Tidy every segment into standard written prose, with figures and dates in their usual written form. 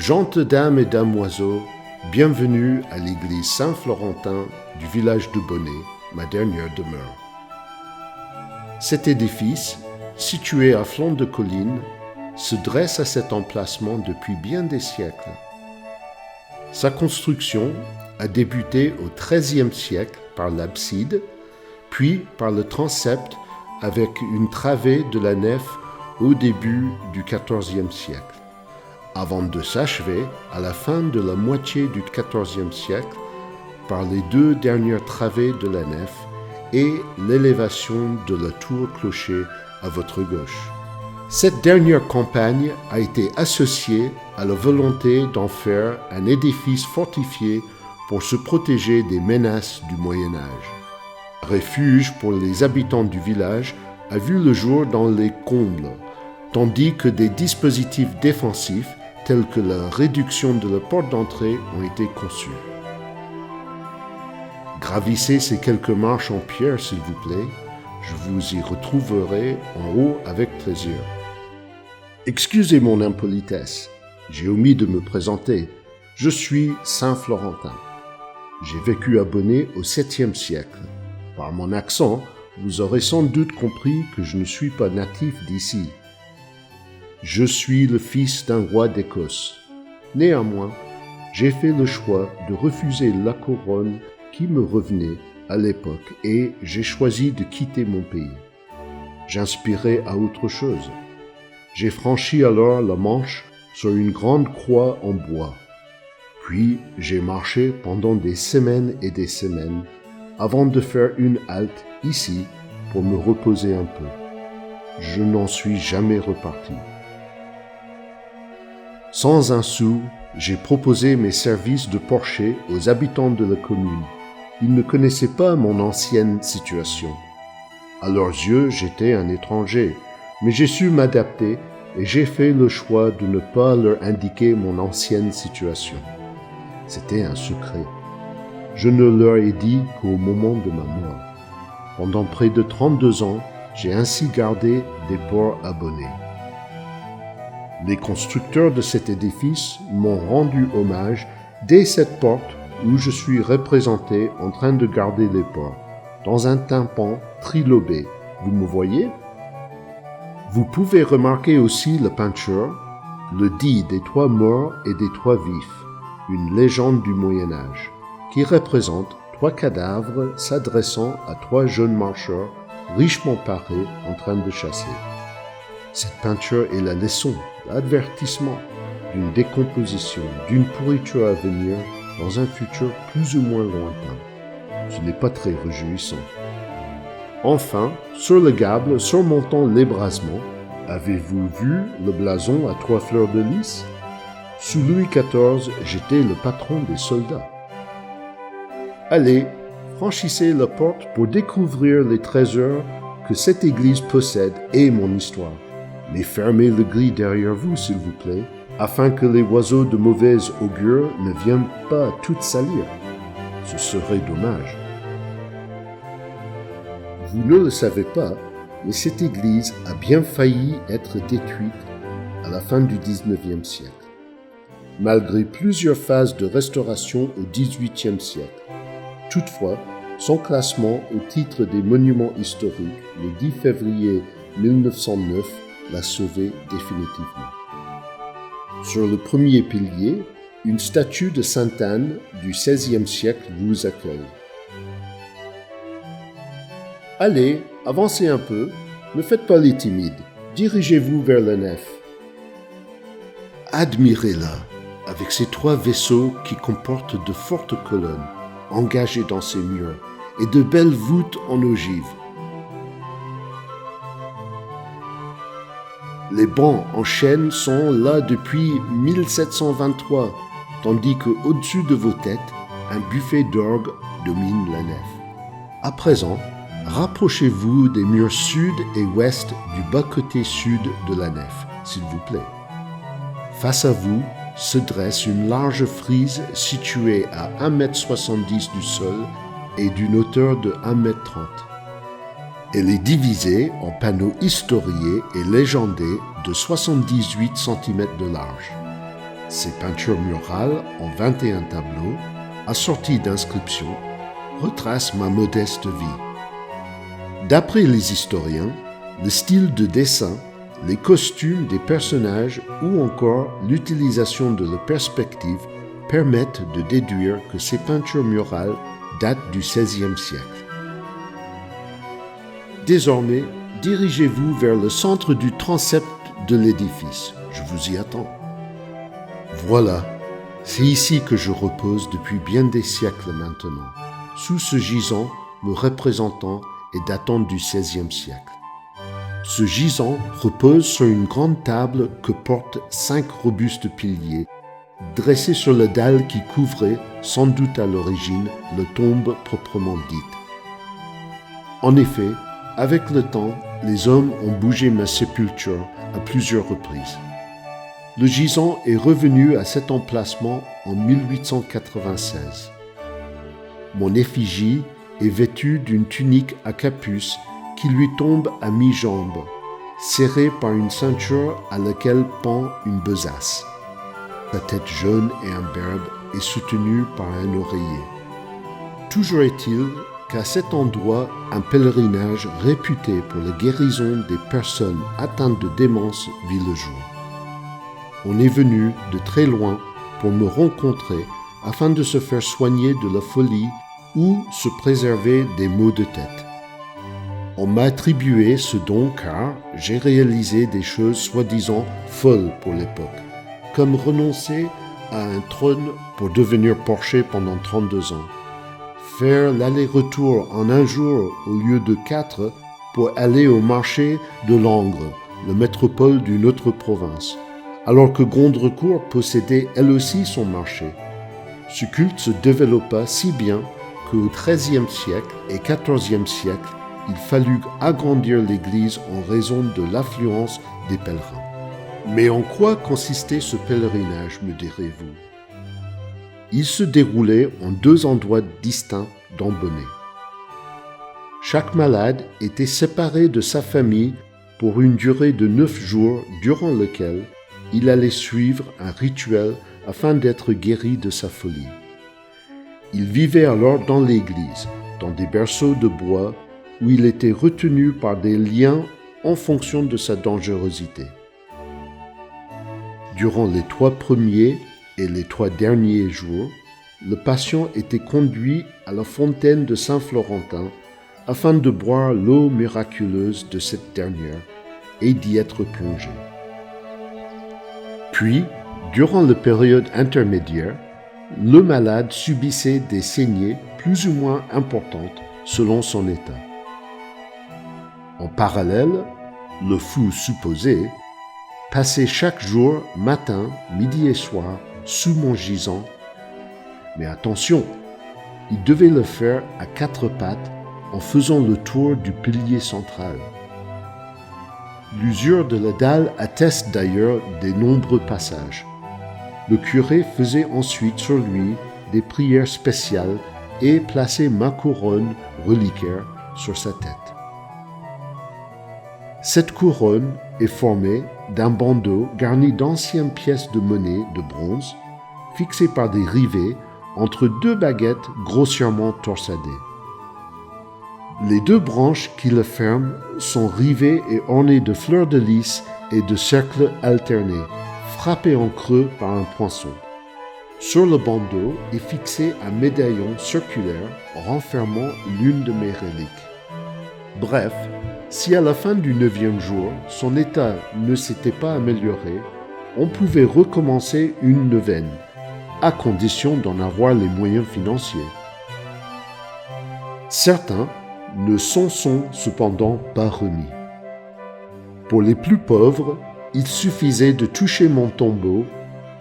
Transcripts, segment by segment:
Gentes dames et damoiseaux, bienvenue à l'église Saint-Florentin du village de Bonnet, ma dernière demeure. Cet édifice, situé à flanc de colline, se dresse à cet emplacement depuis bien des siècles. Sa construction a débuté au XIIIe siècle par l'abside, puis par le transept avec une travée de la nef au début du XIVe siècle, avant de s'achever à la fin de la moitié du XIVe siècle par les deux dernières travées de la nef et l'élévation de la tour-clocher à votre gauche. Cette dernière campagne a été associée à la volonté d'en faire un édifice fortifié pour se protéger des menaces du Moyen Âge. Un refuge pour les habitants du village a vu le jour dans les combles, tandis que des dispositifs défensifs tels que la réduction de la porte d'entrée ont été conçus. Gravissez ces quelques marches en pierre, s'il vous plaît. Je vous y retrouverai en haut avec plaisir. Excusez mon impolitesse, j'ai omis de me présenter. Je suis Saint-Florentin. J'ai vécu à Bonnet au 7e siècle. Par mon accent, vous aurez sans doute compris que je ne suis pas natif d'ici. Je suis le fils d'un roi d'Écosse. Néanmoins, j'ai fait le choix de refuser la couronne qui me revenait à l'époque et j'ai choisi de quitter mon pays. J'inspirais à autre chose. J'ai franchi alors la Manche sur une grande croix en bois. Puis j'ai marché pendant des semaines et des semaines avant de faire une halte ici pour me reposer un peu. Je n'en suis jamais reparti. Sans un sou, j'ai proposé mes services de porcher aux habitants de la commune. Ils ne connaissaient pas mon ancienne situation. À leurs yeux, j'étais un étranger, mais j'ai su m'adapter et j'ai fait le choix de ne pas leur indiquer mon ancienne situation. C'était un secret. Je ne leur ai dit qu'au moment de ma mort. Pendant près de 32 ans, j'ai ainsi gardé des ports abonnés. Les constructeurs de cet édifice m'ont rendu hommage dès cette porte où je suis représenté en train de garder les ports, dans un tympan trilobé. Vous me voyez? Vous pouvez remarquer aussi la peinture, le dit des trois morts et des trois vifs, une légende du Moyen Âge, qui représente 3 cadavres s'adressant à 3 jeunes marcheurs richement parés en train de chasser. Cette peinture est la leçon, l'avertissement d'une décomposition, d'une pourriture à venir dans un futur plus ou moins lointain. Ce n'est pas très réjouissant. Enfin, sur le gable surmontant l'ébrasement, avez-vous vu le blason à 3 fleurs de lys? Sous Louis XIV, j'étais le patron des soldats. Allez, franchissez la porte pour découvrir les trésors que cette église possède et mon histoire. Mais fermez le gris derrière vous, s'il vous plaît, afin que les oiseaux de mauvaise augure ne viennent pas tout salir. Ce serait dommage. Vous ne le savez pas, mais cette église a bien failli être détruite à la fin du XIXe siècle, malgré plusieurs phases de restauration au XVIIIe siècle. Toutefois, son classement au titre des monuments historiques le 10 février 1909 l'a sauvé définitivement. Sur le premier pilier, une statue de Sainte Anne du XVIe siècle vous accueille. Allez, avancez un peu, ne faites pas les timides, dirigez-vous vers la nef. Admirez-la, avec ses 3 vaisseaux qui comportent de fortes colonnes, engagées dans ses murs, et de belles voûtes en ogive. Les bancs en chêne sont là depuis 1723, tandis qu'au-dessus de vos têtes, un buffet d'orgue domine la nef. À présent, rapprochez-vous des murs sud et ouest du bas-côté sud de la nef, s'il vous plaît. Face à vous se dresse une large frise située à 1,70 m du sol et d'une hauteur de 1,30 m. Elle est divisée en panneaux historiés et légendés de 78 cm de large. Ces peintures murales en 21 tableaux, assorties d'inscriptions, retracent ma modeste vie. D'après les historiens, le style de dessin, les costumes des personnages ou encore l'utilisation de la perspective permettent de déduire que ces peintures murales datent du XVIe siècle. Désormais, dirigez-vous vers le centre du transept de l'édifice. Je vous y attends. Voilà, c'est ici que je repose depuis bien des siècles maintenant, sous ce gisant me représentant et datant du XVIe siècle. Ce gisant repose sur une grande table que portent 5 robustes piliers, dressés sur la dalle qui couvrait, sans doute à l'origine, la tombe proprement dite. En effet, avec le temps, les hommes ont bougé ma sépulture à plusieurs reprises. Le gisant est revenu à cet emplacement en 1896. Mon effigie est vêtue d'une tunique à capuce qui lui tombe à mi-jambe, serrée par une ceinture à laquelle pend une besace. Sa tête jaune et imberbe est soutenue par un oreiller. Toujours est-il qu'à cet endroit, un pèlerinage réputé pour la guérison des personnes atteintes de démence vit le jour. On est venu de très loin pour me rencontrer afin de se faire soigner de la folie ou se préserver des maux de tête. On m'a attribué ce don car j'ai réalisé des choses soi-disant folles pour l'époque, comme renoncer à un trône pour devenir porcher pendant 32 ans, faire l'aller-retour en un jour au lieu de 4 pour aller au marché de Langres, la métropole d'une autre province, alors que Gondrecourt possédait elle aussi son marché. Ce culte se développa si bien qu'au XIIIe siècle et XIVe siècle, il fallut agrandir l'église en raison de l'affluence des pèlerins. Mais en quoi consistait ce pèlerinage, me direz-vous ? Il se déroulait en 2 endroits distincts d'Ambonnay. Chaque malade était séparé de sa famille pour une durée de 9 jours durant lequel il allait suivre un rituel afin d'être guéri de sa folie. Il vivait alors dans l'église, dans des berceaux de bois où il était retenu par des liens en fonction de sa dangerosité. Durant les 3 premiers et les 3 derniers jours, le patient était conduit à la fontaine de Saint-Florentin afin de boire l'eau miraculeuse de cette dernière et d'y être plongé. Puis, durant la période intermédiaire, le malade subissait des saignées plus ou moins importantes selon son état. En parallèle, le fou supposé passait chaque jour, matin, midi et soir, sous mon gisant. Mais attention, il devait le faire à 4 pattes en faisant le tour du pilier central. L'usure de la dalle atteste d'ailleurs des nombreux passages. Le curé faisait ensuite sur lui des prières spéciales et plaçait ma couronne reliquaire sur sa tête. Cette couronne est formée d'un bandeau garni d'anciennes pièces de monnaie de bronze, fixées par des rivets entre 2 baguettes grossièrement torsadées. Les 2 branches qui le ferment sont rivées et ornées de fleurs de lys et de cercles alternés, frappés en creux par un poinçon. Sur le bandeau est fixé un médaillon circulaire renfermant l'une de mes reliques. Bref, si à la fin du 9e jour, son état ne s'était pas amélioré, on pouvait recommencer une neuvaine, à condition d'en avoir les moyens financiers. Certains ne s'en sont cependant pas remis. Pour les plus pauvres, il suffisait de toucher mon tombeau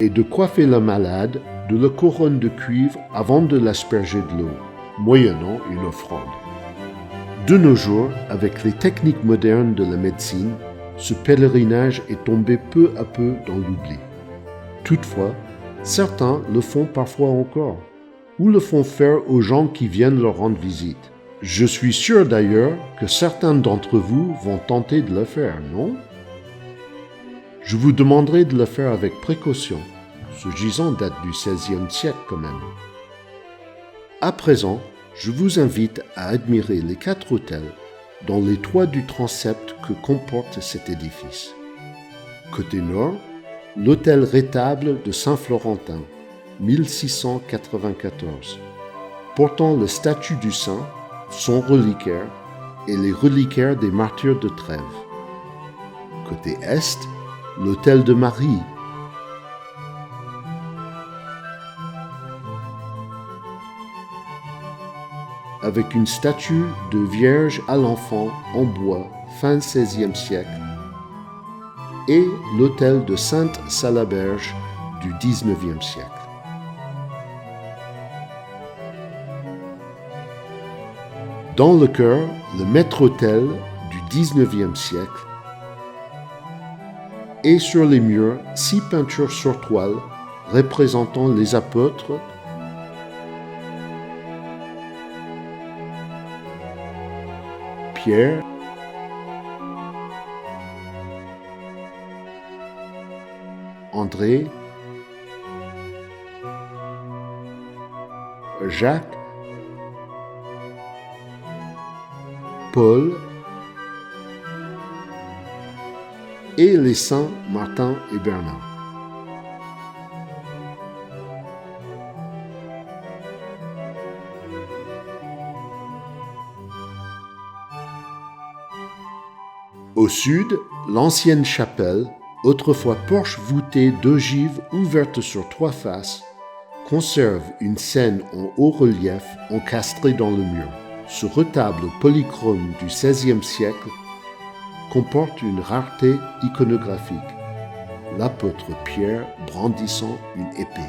et de coiffer le malade de la couronne de cuivre avant de l'asperger de l'eau, moyennant une offrande. De nos jours, avec les techniques modernes de la médecine, ce pèlerinage est tombé peu à peu dans l'oubli. Toutefois, certains le font parfois encore, ou le font faire aux gens qui viennent leur rendre visite. Je suis sûr d'ailleurs que certains d'entre vous vont tenter de le faire, non ? Je vous demanderai de le faire avec précaution, Ce gisant date du XVIe siècle quand même. À présent, je vous invite à admirer les 4 autels dans les toits du transept que comporte cet édifice. Côté nord, l'autel rétable de Saint-Florentin, 1694, portant le statut du saint, son reliquaire et les reliquaires des martyrs de Trèves. Côté est, l'autel de Marie, avec une statue de Vierge à l'Enfant en bois fin XVIe siècle, et l'autel de Sainte Salaberge du XIXe siècle. Dans le chœur, le maître-autel du XIXe siècle, et sur les murs, 6 peintures sur toile représentant les apôtres, Pierre, André, Jacques, Paul et les saints Martin et Bernard. Au sud, l'ancienne chapelle, autrefois porche voûtée d'ogives ouverte sur 3 faces, conserve une scène en haut relief encastrée dans le mur. Ce retable polychrome du XVIe siècle comporte une rareté iconographique, l'apôtre Pierre brandissant une épée.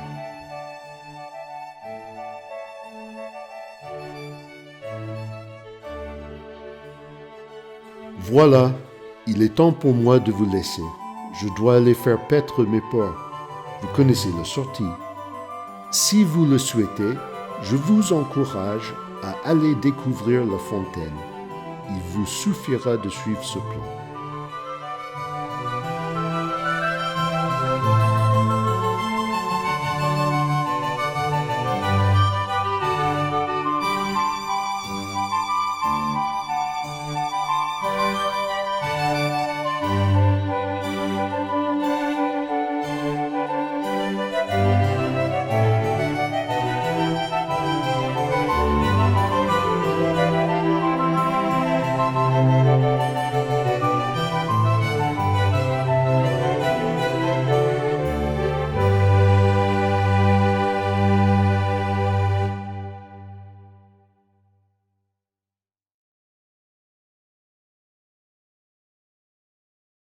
Voilà, il est temps pour moi de vous laisser. Je dois aller faire paître mes porcs. Vous connaissez la sortie. Si vous le souhaitez, je vous encourage à aller découvrir la fontaine. Il vous suffira de suivre ce plan.